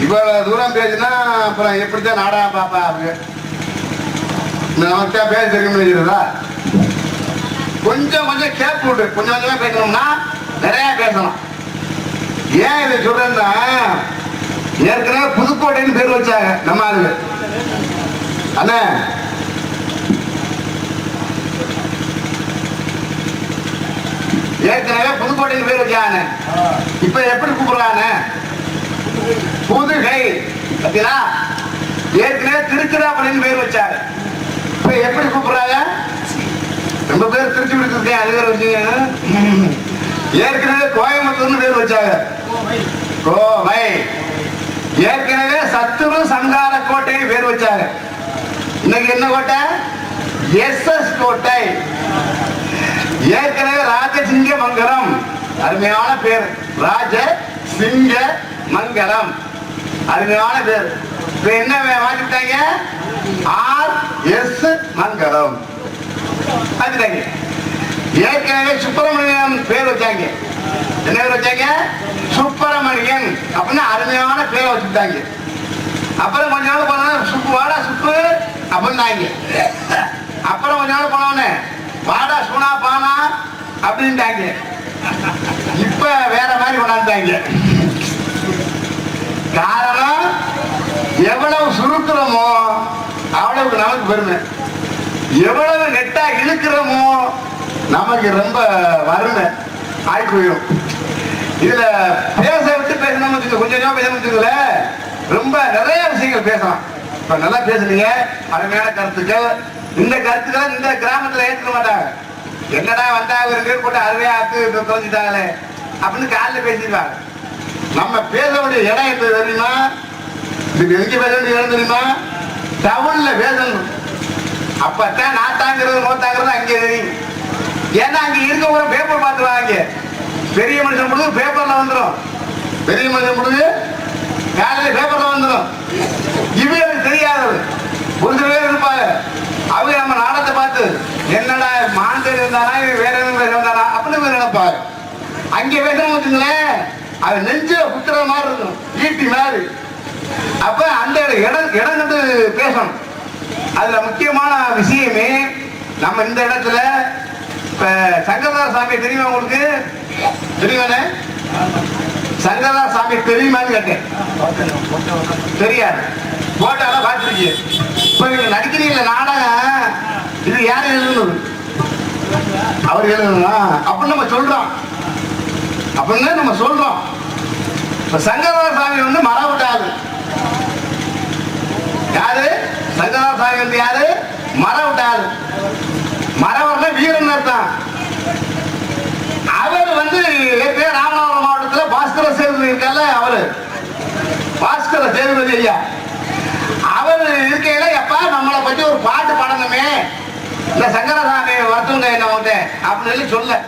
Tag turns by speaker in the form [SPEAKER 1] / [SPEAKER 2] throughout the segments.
[SPEAKER 1] இவ்வளவு தூரம் பேசுனா அப்புறம் எப்படித்தான் நாடகம் பாப்பா அவங்க நமக்கு பேச தெரியுமா? கொஞ்சம் கொஞ்சம் கேப் விட்டு கொஞ்சம் கொஞ்சமா பேசணும்னா நிறைய பேசணும். ஏன் இதை சொல்றேன்னா, ஏற்கனவே புதுக்கோட்டைன்னு பேர் வச்சாங்க நம்ம ஆளுங்க. அண்ணே ஏற்கனவே புதுக்கோட்டைன்னு பேர் வச்சாங்க. இப்ப எப்படி கூப்பிடுறாங்க? புதுகை. பார்த்தீங்களா? ஏற்கனவே திருச்சிராப்பள்ளின்னு பேர் வச்சாங்க. இப்ப எப்படி கூப்பிடுறாங்க? ரொம்ப பேர் திருச்சி விடுத்துருக்கேன், அது பேர் வச்சீங்க. ஏற்கனவே கோயம்புத்தூர்னு பேர் வச்சாங்க, கோவை. ஏற்கனவே சத்துரு சங்கார கோட்டைன்னு பேர் வச்சாங்க. இன்னைக்கு என்ன கோட்டை? SS கோட்டை. ஏற்கனவே ராஜசிங்க மங்கலம், அருமையான பேர். ராஜசிங்க மங்கலம், அருமையான பேர். இப்ப என்ன மாத்திட்டாங்க? RS மங்கலம் மாத்திட்டாங்க. ஏற்கனவே சுப்பிரமணியன் பேர் வச்சாங்க. என்ன பேர் வச்சாங்க? சுப்பிரமணியன் அப்படின்னா அருமையான பேரை வச்சுட்டாங்க. அப்புறம் கொஞ்ச நாள் போன சுப்பு வாடா சுப்பு அப்படின்னாங்க. அப்புறம் கொஞ்ச நாள் போனவனே வாடா சுனா பானா அப்படின்ட்டாங்க. இப்ப வேற மாதிரி கொண்டாந்துட்டாங்க. காரணம், எவ்வளவு சுருக்கிறோமோ அவ்வளவுக்கு நமக்கு பெருமை, எவ்வளவு நெட்டா இழுக்கிறோமோ நமக்கு ரொம்ப வறுமை ஆகி போயிடும். இதுல பேச விட்டு பேசணும், கொஞ்சம் கொஞ்சம் பேசணும்ல, ரொம்ப நிறைய விஷயங்கள் பேசலாம். இப்ப நல்லா பேசுறீங்க, அருமையான கருத்துக்கள். இந்த கருத்துக்களை இந்த கிராமத்துல ஏற்றுக்க மாட்டாங்க. என்னடா வந்தா ஒரு பேர் போட்டு அருமையா தொலைஞ்சிட்டாங்களே அப்படின்னு காலில் பேசிடுவாங்க. நம்ம பேச வேண்டிய இடம் எது தெரியுமா? எங்க பேச வேண்டிய இடம் தெரியுமா? டவுன்ல பேசணும். அப்பத்தான் நாட்டாங்கிறது நோத்தாங்கிறது அங்கே தெரியும். ஏன்னா அங்க இருக்கவங்க பேப்பர் பார்த்துருவாங்க. பெரிய மனுஷன் முடிஞ்சு பேப்பர்ல வந்துடும். பெரிய மனுஷன் முடிஞ்சு காலையில பேப்பர்ல வந்துடும். இவங்களுக்கு தெரியாது. ஒரு சில பேர் இருப்பாங்க, அவங்க நம்ம நாடகத்தை பார்த்து என்னடா மாந்தர் இருந்தானா வேற எதுவும் பேச வந்தானா அப்படின்னு நினைப்பாங்க. அங்க பேசணும் வச்சுங்களேன், அது நெஞ்சில குத்துற மாதிரி இருக்கும், ஈட்டி மாதிரி. அப்ப அந்த இடம் கண்டு பேசணும். அதுல முக்கியமான விஷயமே, நம்ம இந்த இடத்துல இப்ப சங்கரதாஸ் சாமி தெரியுமா உங்களுக்கு? தெரியுமானே? சங்கரதாஸ் சாமி தெரியுமான்னு கேட்டேன். தெரியாது. போட்டால பார்த்துருக்கீங்க. இப்ப நீங்க நடிக்கிறீங்களா நாடகம், இது யாரு எழுதுனது? அவர் எழுதுனா அப்படின்னு நம்ம சொல்றோம். அப்படின்னு நம்ம சொல்றோம். இப்ப சங்கரதாஸ் சாமி வந்து மரவிட்டாரு. யாரு? சங்கரதாஸ் சாமி வந்து யாரு? மரவிட்டாரு. மரவர்ல வீரன் அர்த்தம். அவர் வந்து ராமநாதபுரம் மாவட்டத்தில் பாஸ்கர சேதுபதி இருக்கால, அவரு பாஸ்கர சேதுபதி ஐயா, அவர் இருக்கையில எப்பா நம்மளை பத்தி ஒரு பாட்டு பாடணுமே, இந்த சங்கரசாமி வரத்துங்க என்ன வந்து அப்படின்னு சொல்ல.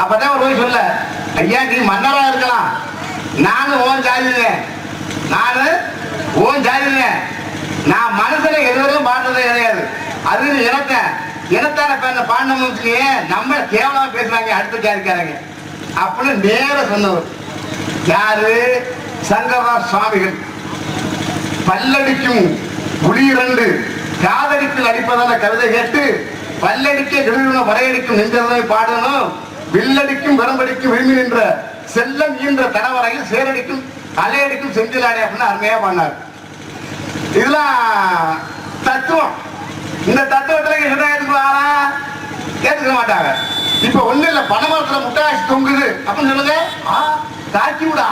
[SPEAKER 1] அப்பதான் ஒரு போய் சொல்ல, ஐயா நீ மன்னரா இருக்கலாம், நானும் ஓன் ஜாதிங்க, நானு ஓன் ஜாதிங்க, நான் மனசுல எதுவரையும் பாடுறதே கிடையாது, அது இனத்தான பாண்டமுக்கு நம்ம கேவலமா பேசுறாங்க அடுத்த ஜாதிக்காரங்க அப்படின்னு நேர சொன்னவர் யாரு? சங்கரதாஸ் சுவாமிகள். பல்லடிக்கும் புலிரண்டு காதலிப்பில் அடிப்பதான கவிதை கேட்டு பல்லடிக்க கிழவனும் வரையடிக்கும் நெஞ்சதை பாடணும், வில்லடிக்கும் வரம்படிக்கும் விரும்பி நின்ற செல்லம் ஈன்ற தடவரையில் சேரடிக்கும் அலையடிக்கும் செஞ்சிலானே அப்படின்னு அருமையா பண்ணார். இதெல்லாம் தத்துவம். இந்த தத்துவத்துல கேட்டுக்க மாட்டாங்க. இப்ப ஒண்ணு இல்ல, பனைமரத்துல முட்டாசி தொங்குது அப்படின்னு சொல்லுங்க, காட்சி விடா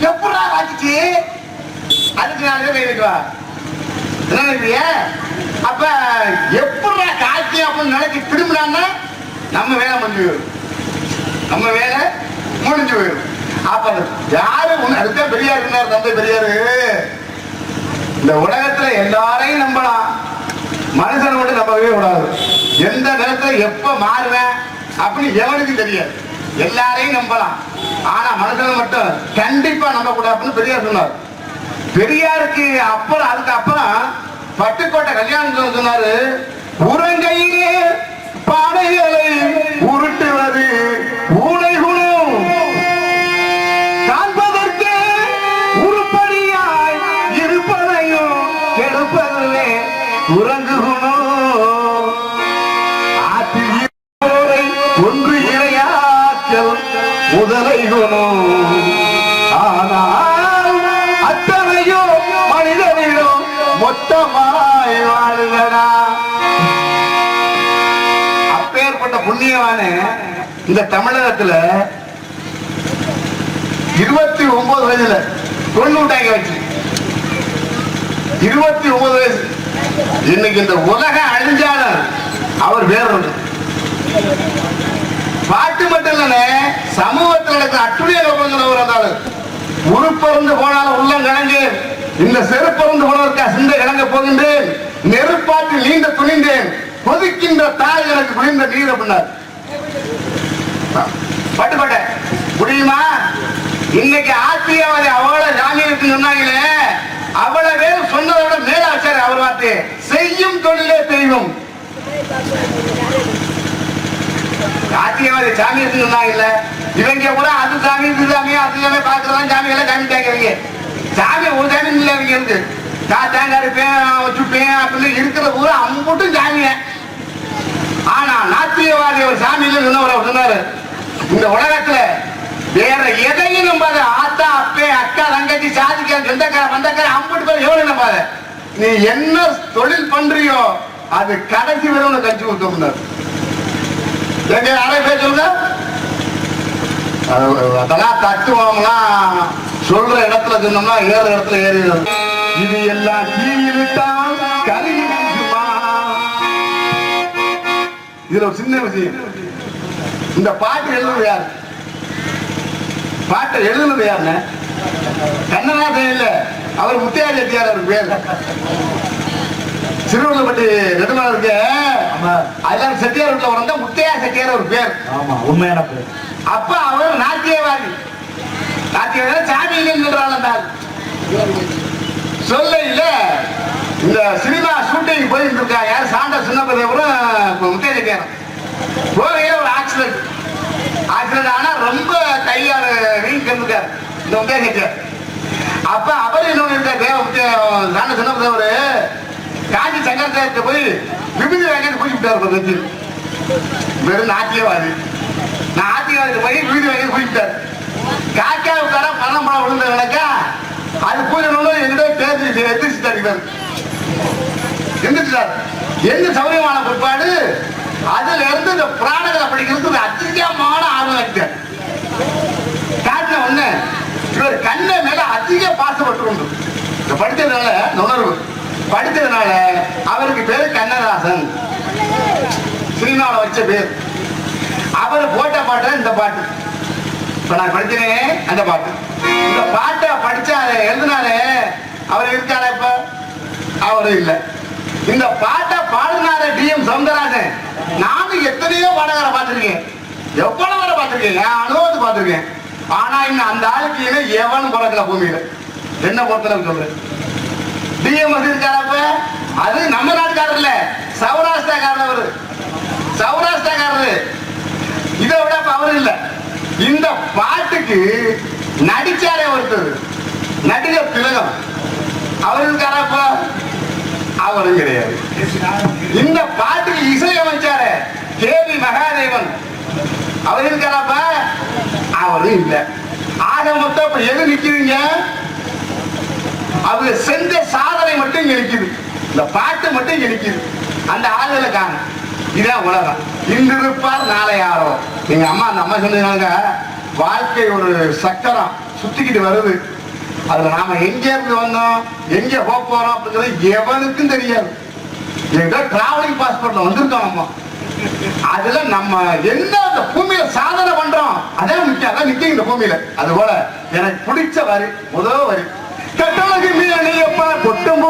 [SPEAKER 1] எப்படா காட்சிச்சு, அதுக்கு நாளைக்கு கை வைக்குவா என்ன நினைக்கிறிய? அப்ப எப்படா காட்சி அப்படின்னு நினைச்சு திரும்பினான்னா நம்ம வேலை முடிஞ்சு போயிடும், நம்ம வேலை முடிஞ்சு போயிடும். அப்ப யாரு அதுதான் பெரியார் இருந்தார், தந்தை பெரியாரு. இந்த உலகத்துல எல்லாரையும் நம்பலாம், மனுஷன் மட்டும் நம்பவே கூடாது. எந்த நேரத்துல எப்ப மாறுவேன் அப்படின்னு எவனுக்கும் தெரியாது. எல்லாரையும் நம்பலாம், ஆனா மனுஷனை மட்டும் கண்டிப்பா நம்ப கூடாது அப்படின்னு பெரியார் சொன்னார். பெரியாருக்கு அப்புறம் அதுக்கு அப்புறம் பட்டுக்கோட்டை கல்யாணம் சொன்னாரு, உரங்கையிலே பானைகளை உருட்டுவது ஊனை குணம் காண்பதற்கு உருப்படி கொடுப்பதுவே உறங்குகணும். ஆற்றில் ஒன்று இறையாற்றல் முதலை குணம். ஆனால் அத்தனையோ மனிதனிடம் மொத்தமாய் வாழுகடா. அப்பேற்பட்ட புண்ணியவான இந்த தமிழகத்துல 29 வயசுல கொண்டுட்டாங்க வச்சு 29 வயசு. இன்னைக்கு இந்த உலகம் அழிஞ்சாலும் அவர் வேறு பாட்டு மட்டும் இல்லைன்னு சமூகத்தில் நடக்கிற அட்டுடைய லோகங்கள் இருந்தாலும் உருப்பருந்து போனாலும் உள்ளம் கலங்கு. இந்த செருப்பருந்து போனதற்கா சிந்தை கலங்க போகின்றேன். நெருப்பாற்றில் நீண்ட துணிந்தேன். கொதிக்கின்ற தாய் எனக்கு குளிர்ந்த நீர் அப்படின்னார். பட்டுப்பட்ட முடியுமா? இன்னைக்கு ஆத்தியவாதி அவள ஜாமீனுக்கு சொன்னாங்களே, அவளை பேர் சொன்னதை விட மேல வச்சாரு அவர் வார்த்தை. செய்யும் தொழிலே தெய்வம். ஆத்தியவாதி சாமி சொன்னாங்கல்ல, இவங்க கூட அது சாமி இது சாமி அது சாமி பாக்குறதா சாமி எல்லாம் சாமி தாங்கிறீங்க. சாமி ஒரு சாமி இல்லை இவங்க இருக்கு. தேங்காய் இருப்பேன் வச்சுப்பேன் அப்படின்னு இருக்கிற பூரா அம்புட்டும் சாமிய. ஆனா நாத்தியவாதி ஒரு சாமி இல்லைன்னு சொன்னாரு. இந்த உலகத்துல வேற எதையும் நம்பாத. ஆத்தா அப்பே அக்கா தங்கச்சி சாதிக்க சொந்தக்கார வந்தக்கார அம்புட்டு பேர் எவ்வளவு நம்பாத. நீ என்ன தொழில் பண்றியோ அது கடைசி வரை உனக்கு கஞ்சி ஊத்தம். எங்க அரை பேர் சொல்லுங்க. அதெல்லாம் தத்துவம்லாம் சொல்ற இடத்துல சொன்னோம்னா ஏற இடத்துல ஏறி இது எல்லாம் தீவிட்டால் கருகி. இதுல ஒரு சின்ன விஷயம். இந்த பாட்டு எழுதுறது யாரு? பாட்டை எழுதுனது யாருன்னு கண்ணநாதன் இல்ல, அவர் முத்தையா செட்டியார். அவர் பேர் சிறுவள்ளப்பட்டி நெடுமலை இருக்கு. அதெல்லாம் செட்டியார் வீட்டுல வந்தா முத்தையா செட்டியார் ஒரு பேர். உண்மையான பேர். அப்ப அவர் நாட்டியவாதி. நாட்டியவாதி சாமி இல்லைன்னு சொல்ல இல்ல. இந்த சினிமா ஷூட்டிங் போயிட்டு இருக்கா யார் சாண்ட சின்ன பிள்ளைவரும் முத்தையா செட்டியார். போகையில ஒரு ஆக்சிடென்ட் ஆனா ரொம்ப கையால வீங்கி இருக்காரு இந்த முத்தையா செட்டியார். அப்ப அவர் என்ன சாண்ட சின்ன பிள்ளைவரு காஞ்சி சங்கரத்தை போய் விபதி வாங்கிட்டு போய்விட்டாரு. வெறும் நாட்டியவாதி. நாட்டியவாதி போய் விபதி வாங்கி போய்விட்டார். காக்காவுக்கார பணம் பணம் விழுந்த விளக்கா அது பூஜை எங்கிட்ட தேர்ச்சி எந்திரிச்சுட்டாரு. எந்திரிச்சார். எந்த சௌரியமான பிற்பாடு அதுல இருந்து இந்த புராணங்களை படிக்கிறது அதிகமான ஆர்வம் ஆகிட்டார். காட்டின ஒண்ணு இவர் கண்ணை மேல அதிக பாசப்பட்டு கொண்டு படித்ததுனால உணர்வு படித்ததுனால அவருக்கு பேரு கண்ணதாசன். சினிமாவில் வச்ச பேர். அவர் போட்ட பாட்டு இந்த பாட்டு. இப்ப நான் படிச்சேன் அந்த பாட்டு. இந்த பாட்டை படிச்சாரு எழுதினாரு. அவர் இருக்காரு இப்ப அவரு இல்ல. இந்த பாட்டை பாடினாரு DM சௌந்தரராஜன். நானும் எத்தனையோ பாடகரை பார்த்திருக்கேன். எவ்வளவு வரை பார்த்திருக்கேன். அனுபவத்தை பார்த்திருக்கேன். ஆனா இன்னும் அந்த ஆளுக்கு எவனும் பிறக்கல பூமியில. என்ன பொறுத்தளவு சொல்றேன். டிஎம் இருக்காரப்ப அது நம்ம நாட்டுக்காரர் இல்ல, சௌராஷ்டிராக்காரர். அவரு சௌராஷ்டிராக்காரரு. இதை விட அவரு இல்ல. இந்த பாட்டுக்கு நடிச்சாரே ஒருத்தர் நடிகர் திலகம். அவரு இருக்காரப்ப அவரும் கிடையாது. இந்த பாட்டுக்கு இசையமைச்சாரு கேவி மகாதேவன். அவர் இருக்காரப்ப அவரும் இல்ல. ஆக மொத்தம் இப்ப எது நிக்கிறீங்க? அவங்க செஞ்ச சாதனை மட்டும் இங்க நிக்குது. இந்த பாட்டு மட்டும் இங்க நிக்குது. அந்த ஆளுகளை காணும். இதான் உலகம். இன்று இருப்பார் நாளை யாரோ. எங்க அம்மா அந்த அம்மா சொன்னாங்க, வாழ்க்கை ஒரு சக்கரம் சுத்திக்கிட்டு வருது. அதுல நாம எங்க இருந்து வந்தோம் எங்க போக போறோம் அப்படிங்கிறது எவனுக்கும் தெரியாது. ஏதோ டிராவலிங் பாஸ்போர்ட்ல வந்திருக்கோம் நம்ம. அதுல நம்ம என்ன அந்த பூமியில சாதனை பண்றோம் அதான் முக்கியம். அதான் நிக்க இந்த பூமியில. அது போல எனக்கு பிடிச்ச வரி முதல் வரி கட்டழகு நீ அணியப்பா கொட்டும்